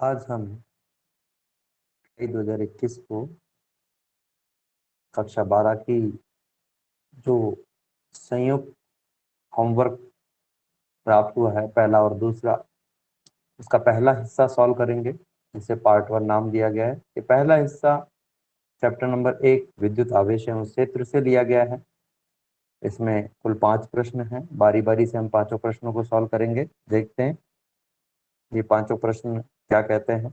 आज हम 2021 को कक्षा 12 की जो संयुक्त होमवर्क प्राप्त हुआ है पहला और दूसरा, उसका पहला हिस्सा सॉल्व करेंगे, जिसे पार्ट 1 नाम दिया गया है। ये पहला हिस्सा चैप्टर नंबर 1 विद्युत आवेश एवं क्षेत्र से लिया गया है। इसमें कुल 5 प्रश्न हैं। बारी बारी से हम पांचों प्रश्नों को सॉल्व करेंगे। देखते हैं ये पांचों प्रश्न क्या कहते हैं।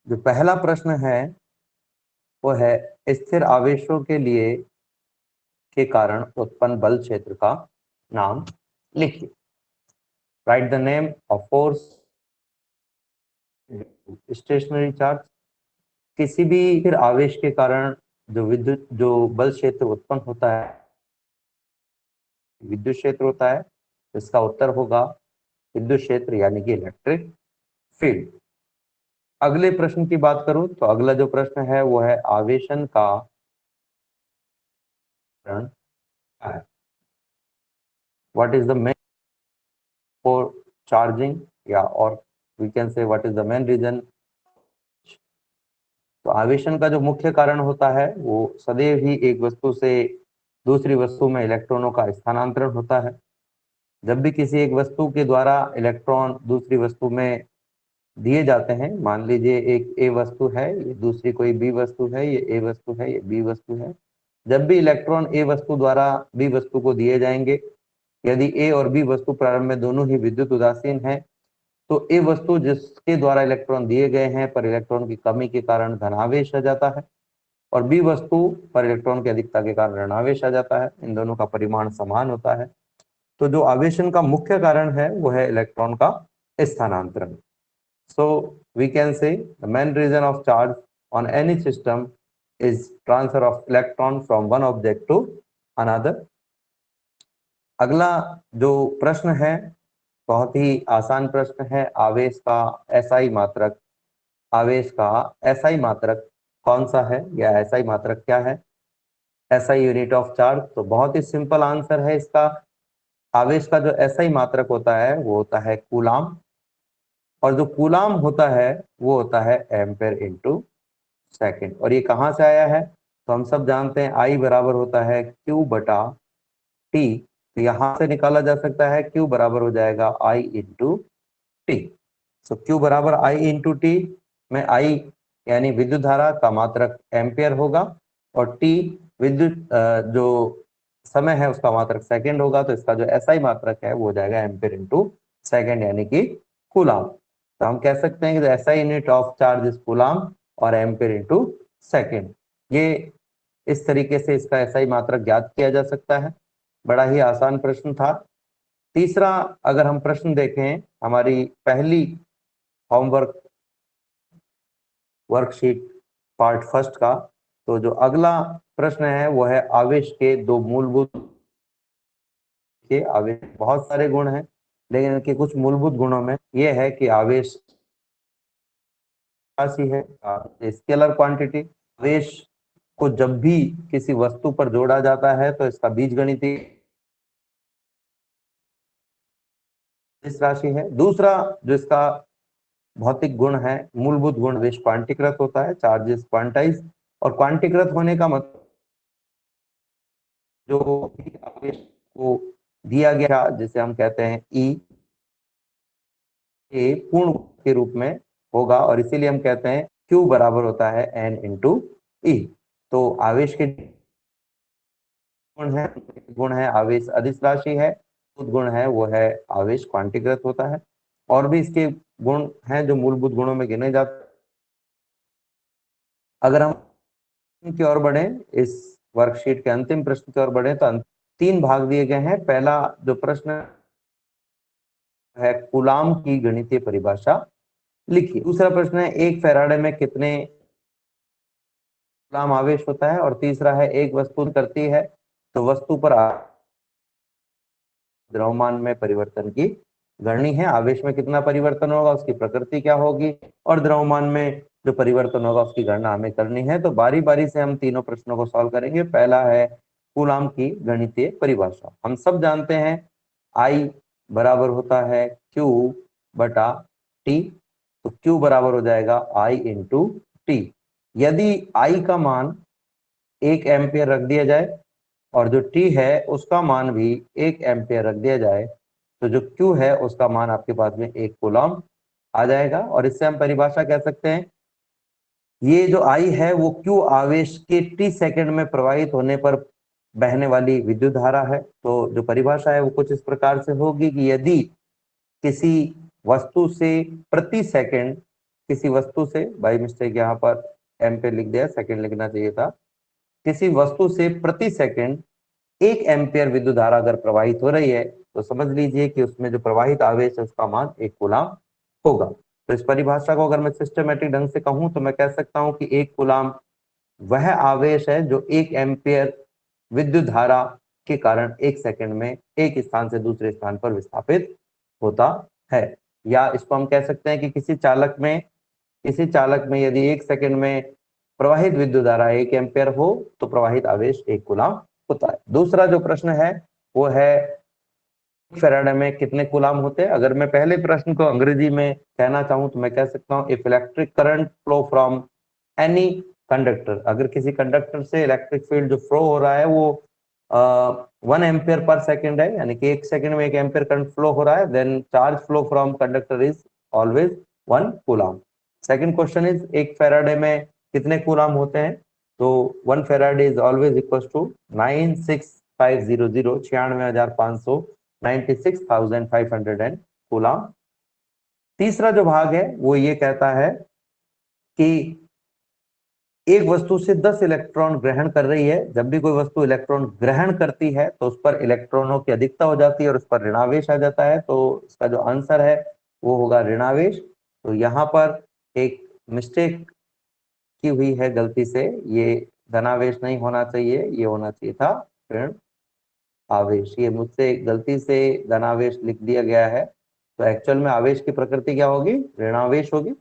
जो पहला प्रश्न है वो है स्थिर आवेशों के लिए के कारण उत्पन्न बल क्षेत्र का नाम लिखिए। Write the name of force stationary charge. किसी भी स्थिर आवेश के कारण जो बल क्षेत्र उत्पन्न होता है, विद्युत क्षेत्र होता है। इसका उत्तर होगा विद्युत क्षेत्र यानी कि इलेक्ट्रिक फील्ड। अगले प्रश्न की बात करूं तो अगला जो प्रश्न है वो है आवेशन का कारण क्या है। What is the main for charging, या और we can say what is the main reason. तो आवेशन का जो मुख्य कारण होता है वो सदैव ही एक वस्तु से दूसरी वस्तु में इलेक्ट्रॉनों का स्थानांतरण होता है। जब भी किसी एक वस्तु के द्वारा इलेक्ट्रॉन दूसरी वस्तु में दिए जाते हैं, मान लीजिए एक ए वस्तु है, ये दूसरी कोई बी वस्तु है, ये ए वस्तु है, ये बी वस्तु है। जब भी इलेक्ट्रॉन ए वस्तु द्वारा बी वस्तु को दिए जाएंगे, यदि ए और बी वस्तु प्रारंभ में दोनों ही विद्युत उदासीन है, तो ए वस्तु जिसके द्वारा इलेक्ट्रॉन दिए गए हैं पर इलेक्ट्रॉन की कमी के कारण धनावेश आ जाता है, और बी वस्तु पर इलेक्ट्रॉन की अधिकता के कारण ऋणावेश आ जाता है। इन दोनों का परिमाण समान होता है। तो जो आवेशन का मुख्य कारण है वो है इलेक्ट्रॉन का स्थानांतरण। So we can say the main reason of charge on any system is transfer of electron from one object to another. अगला जो प्रश्न है बहुत ही आसान प्रश्न है। आवेश का एसआई मात्रक, आवेश का एसआई मात्रक कौन सा है, या एसआई मात्रक क्या है। SI unit of charge. तो बहुत ही सिंपल आंसर है इसका। आवेश का जो एसआई मात्रक होता है वो होता है कूलाम, और जो कूलाम होता है वो होता है एम्पेयर इंटू सेकेंड। और ये कहाँ से आया है, तो हम सब जानते हैं आई बराबर होता है क्यू बटा टी। तो यहाँ से निकाला जा सकता है क्यू बराबर हो जाएगा आई इंटू टी। सो क्यू बराबर आई इंटू टी में आई यानी विद्युत धारा का मात्रक एम्पियर होगा, और टी विद्युत जो समय है उसका मात्रक सेकंड होगा। तो इसका जो एसआई मात्रक है वो हो जाएगा एम्पियर इंटू सेकंड यानी कि कूलाम। तो हम कह सकते हैं कि SI unit of charge is coulomb और एम्पियर इंटू सेकेंड। ये इस तरीके से इसका एसआई मात्रक ज्ञात किया जा सकता है। बड़ा ही आसान प्रश्न था। तीसरा अगर हम प्रश्न देखें हमारी पहली होमवर्क वर्कशीट पार्ट फर्स्ट का, तो जो अगला प्रश्न है वो है आवेश के दो मूलभूत। के आवेश बहुत सारे गुण हैं, लेकिन इनके कुछ मूलभूत गुणों में यह है कि आवेश राशि है, स्केलर क्वांटिटी। आवेश को जब भी किसी वस्तु पर जोड़ा जाता है तो इसका बीजगणितीय इस राशि है। दूसरा जो इसका भौतिक गुण है, मूलभूत गुण, आवेश क्वांटीकृत होता है, चार्जेस क्वांटाइज। और क्वांटीकृत होने का मतलब जो भी आवेश को दिया गया जिसे हम कहते हैं ई, ये पूर्ण के रूप में होगा, और इसीलिए हम कहते हैं Q बराबर होता है N इंटू ई। तो आवेश के गुण है आवेश अदिश राशि है, गुण है वो है आवेश क्वांटीकृत होता है। और भी इसके गुण हैं जो मूलभूत गुणों में गिने जाते हैं। अगर हम की ओर बढ़े, इस वर्कशीट के अंतिम प्रश्न की ओर बढ़े, तो तीन भाग दिए गए हैं। पहला जो प्रश्न है कूलाम की गणितीय परिभाषा लिखिए। दूसरा प्रश्न है एक फैराडे में कितने कूलाम आवेश होता है, और तीसरा है एक वस्तु करती है तो वस्तु पर द्रव्यमान में परिवर्तन की गणनी है। आवेश में कितना परिवर्तन होगा, उसकी प्रकृति क्या होगी, और द्रव्यमान में जो परिवर्तन होगा उसकी गणना हमें करनी है। तो बारी बारी से हम तीनों प्रश्नों को सॉल्व करेंगे। पहला है कूलाम की गणितीय परिभाषा। हम सब जानते हैं आई बराबर होता है क्यू बटा टी। तो Q बराबर हो जाएगा I इंटू टी। यदि I का मान 1 एम्पियर रख दिया जाए और जो T है उसका मान भी 1 एम्पियर रख दिया जाए, तो जो Q है उसका मान आपके पास में 1 कूलम आ जाएगा। और इससे हम परिभाषा कह सकते हैं, ये जो I है वो Q आवेश के T सेकंड में प्रवाहित होने पर बहने वाली विद्युत धारा है। तो जो परिभाषा है वो कुछ इस प्रकार से होगी कि यदि किसी वस्तु से प्रति सेकंड, किसी वस्तु से, बाई मिस्टेक यहाँ पर एम्पियर लिख दिया, सेकंड लिखना चाहिए था, किसी वस्तु से प्रति सेकंड 1 एम्पियर विद्युत धारा अगर प्रवाहित हो रही है तो समझ लीजिए कि उसमें जो प्रवाहित आवेश है उसका मान 1 कूलम होगा। तो इस परिभाषा को अगर मैं सिस्टमेटिक ढंग से कहूं तो मैं कह सकता हूं कि 1 कूलम वह आवेश है जो 1 एम्पियर विद्युत धारा के कारण 1 सेकंड में एक स्थान से दूसरे स्थान पर विस्थापित होता है। या इसको हम कह सकते हैं कि किसी चालक में यदि 1 सेकंड में प्रवाहित विद्युत धारा 1 एम्पियर हो तो प्रवाहित आवेश 1 कूलम होता है। दूसरा जो प्रश्न है वो है फैराडे में कितने कूलम होते हैं। अगर मैं पहले प्रश्न को अंग्रेजी में कहना चाहूं तो मैं कह सकता हूं, if electric current flow from any conductor, अगर किसी कंडक्टर से इलेक्ट्रिक फील्ड जो फ्लो हो रहा है वो 1 एम्पियर पर सेकंड है, यानी कि 1 सेकंड में 1 एम्पियर करंट फ्लो हो रहा है, then charge flow from conductor is always 1 coulomb. Second question is, एक फैराडे में कितने कूलम होते हैं। तो 1 faraday is always equal to 96500 96,500 96,500 coulomb. तीसरा जो भाग है वो ये कहता है कि एक वस्तु से 10 इलेक्ट्रॉन ग्रहण कर रही है। जब भी कोई वस्तु इलेक्ट्रॉन ग्रहण करती है तो उस पर इलेक्ट्रॉनों की अधिकता हो जाती है और उस पर ऋणावेश आ जाता है। तो इसका जो आंसर है वो होगा ऋणावेश। तो यहाँ पर एक मिस्टेक की हुई है गलती से, ये धनावेश नहीं होना चाहिए, ये होना चाहिए था ऋण आवेश। ये मुझसे गलती से धनावेश लिख दिया गया है। तो एक्चुअल में आवेश की प्रकृति क्या होगी, ऋणावेश होगी।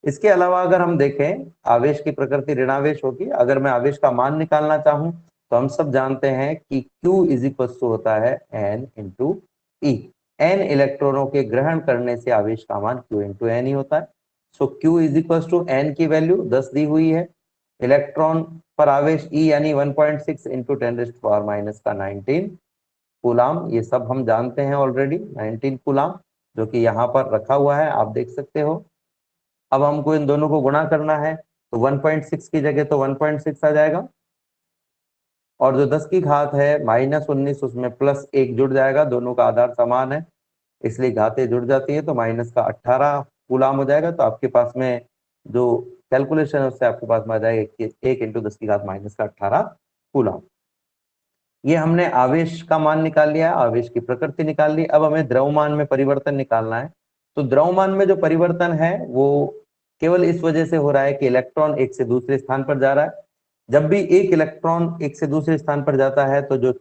इसके अलावा अगर हम देखें, आवेश की प्रकृति ऋणावेश होगी। अगर मैं आवेश का मान निकालना चाहूं तो हम सब जानते हैं कि Q इज इक्वल टू होता है N इंटू ई। N इलेक्ट्रॉनों के ग्रहण करने से आवेश का मान Q इंटू N ही होता है। So Q is equal to N की वैल्यू 10 दी हुई है, इलेक्ट्रॉन पर आवेश E यानी 1.6 इंटू 10⁻⁻ का 19 कूलम। ये सब हम जानते हैं ऑलरेडी, 19 कूलम जो कि यहाँ पर रखा हुआ है, आप देख सकते हो। अब हमको इन दोनों को गुणा करना है तो 1.6 की जगह तो 1.6 आ जाएगा, और जो 10 की घात है -19 उसमें +1 जुड़ जाएगा, दोनों का आधार समान है इसलिए घातें जुड़ जाती है, तो माइनस का 18 कूलम हो जाएगा। तो आपके पास में जो कैलकुलेशन है उससे आपके पास में आ जाएगा 1 इंटू 10 की घात -18 कूलम। ये हमने आवेश का मान निकाल लिया, आवेश की प्रकृति निकाल ली। अब हमें द्रव्यमान में परिवर्तन निकालना है। तो द्रव्यमान में जो परिवर्तन है वो केवल इस वजह से हो रहा है कि इलेक्ट्रॉन एक से दूसरे स्थान पर जा रहा है। जब भी एक इलेक्ट्रॉन एक से दूसरे स्थान पर जाता है तो जो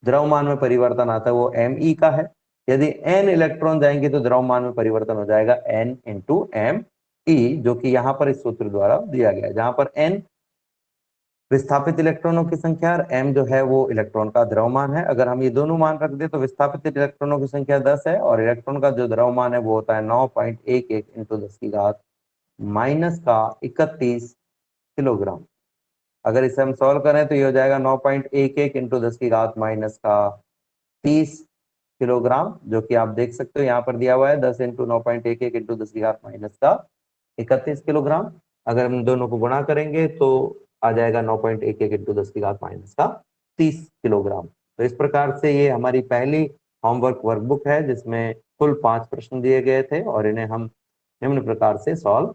द्रव्यमान में परिवर्तन आता है वो me का है। यदि n इलेक्ट्रॉन जाएंगे तो द्रव्यमान में परिवर्तन हो जाएगा n इंटू me, जो कि यहाँ पर इस सूत्र द्वारा दिया गया है, जहां पर n विस्थापित इलेक्ट्रॉनों की संख्या और m जो है वो इलेक्ट्रॉन का द्रव्यमान है। अगर हम ये दोनों मान रख दे तो विस्थापित इलेक्ट्रॉनों की संख्या 10 है और इलेक्ट्रॉन का जो द्रव्यमान है वो होता है 9.11 इंटू 10 की घात -31 किलोग्राम। अगर इसे हम सॉल्व करें तो ये हो जाएगा 9.11 इंटू 10 की घात -30 किलोग्राम, जो कि आप देख सकते हो यहाँ पर दिया हुआ है 10 इंटू 9.11 इंटू 10 की घात -31 किलोग्राम। अगर हम दोनों को गुणा करेंगे तो आ जाएगा 9.11 इंटू 10 की घात -30 किलोग्राम। तो इस प्रकार से ये हमारी पहली होमवर्क वर्कबुक है जिसमें कुल 5 प्रश्न दिए गए थे और इन्हें हम निम्न प्रकार से सॉल्व